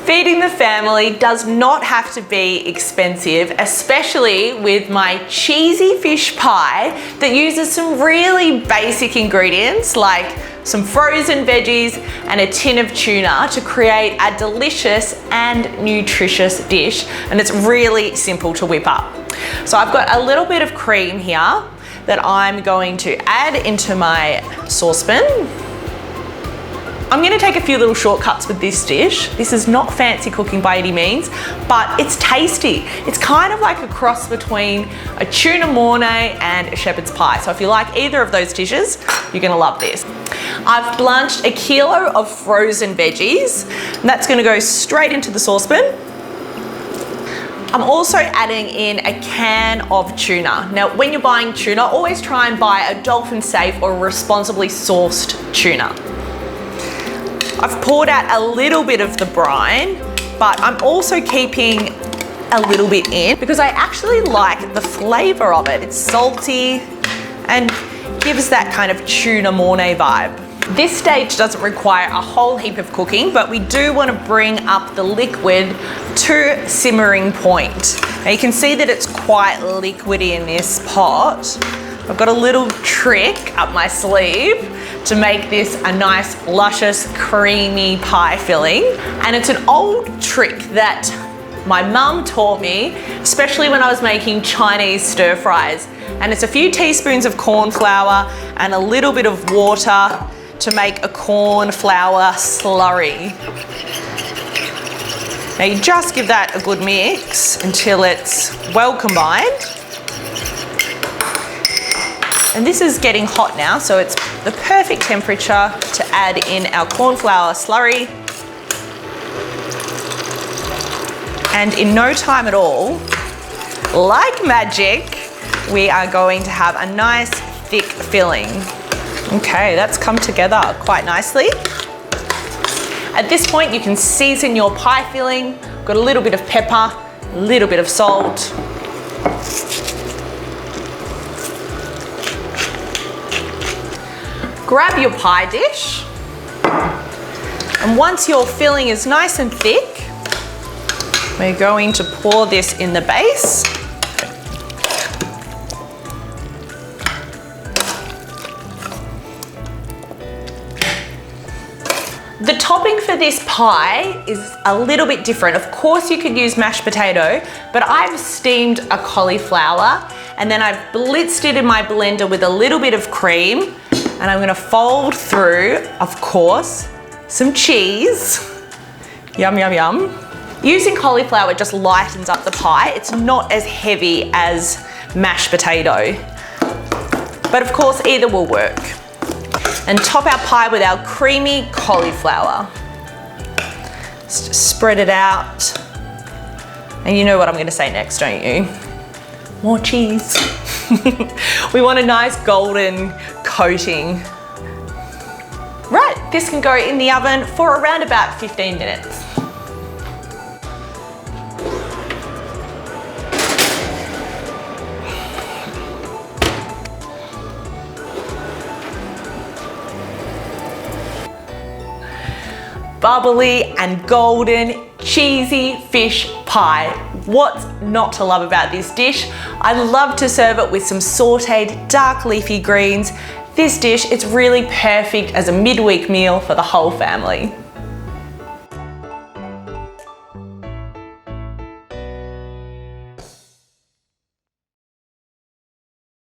Feeding the family does not have to be expensive, especially with my cheesy fish pie that uses some really basic ingredients like some frozen veggies and a tin of tuna to create a delicious and nutritious dish, and it's really simple to whip up. So I've got a little bit of cream here that I'm going to add into my saucepan. I'm gonna take a few little shortcuts with this dish. This is not fancy cooking by any means, but it's tasty. It's kind of like a cross between a tuna mornay and a shepherd's pie. So if you like either of those dishes, you're gonna love this. I've blanched a kilo of frozen veggies, and that's gonna go straight into the saucepan. I'm also adding in a can of tuna. Now, when you're buying tuna, always try and buy a dolphin safe or responsibly sourced tuna. I've poured out a little bit of the brine, but I'm also keeping a little bit in because I actually like the flavor of it. It's salty and gives that kind of tuna mornay vibe. This stage doesn't require a whole heap of cooking, but we do want to bring up the liquid to simmering point. Now you can see that it's quite liquidy in this pot. I've got a little trick up my sleeve to make this a nice, luscious, creamy pie filling. And it's an old trick that my mum taught me, especially when I was making Chinese stir fries. And it's a few teaspoons of corn flour and a little bit of water to make a corn flour slurry. Now you just give that a good mix until it's well combined. And this is getting hot now, so it's the perfect temperature to add in our corn flour slurry. And in no time at all, like magic, we are going to have a nice thick filling. Okay, that's come together quite nicely. At this point, you can season your pie filling. Got a little bit of pepper, a little bit of salt. Grab your pie dish, and once your filling is nice and thick, we're going to pour this in the base. The topping for this pie is a little bit different. Of course you could use mashed potato, but I've steamed a cauliflower and then I've blitzed it in my blender with a little bit of cream, and I'm gonna fold through, of course, some cheese. Yum, yum, yum. Using cauliflower just lightens up the pie. It's not as heavy as mashed potato, but of course either will work. And top our pie with our creamy cauliflower. Just spread it out. And you know what I'm gonna say next, don't you? More cheese. We want a nice golden coating. Right, this can go in the oven for around about 15 minutes. Bubbly and golden, cheesy fish pie. What's not to love about this dish? I love to serve it with some sauteed dark leafy greens. This dish is really perfect as a midweek meal for the whole family.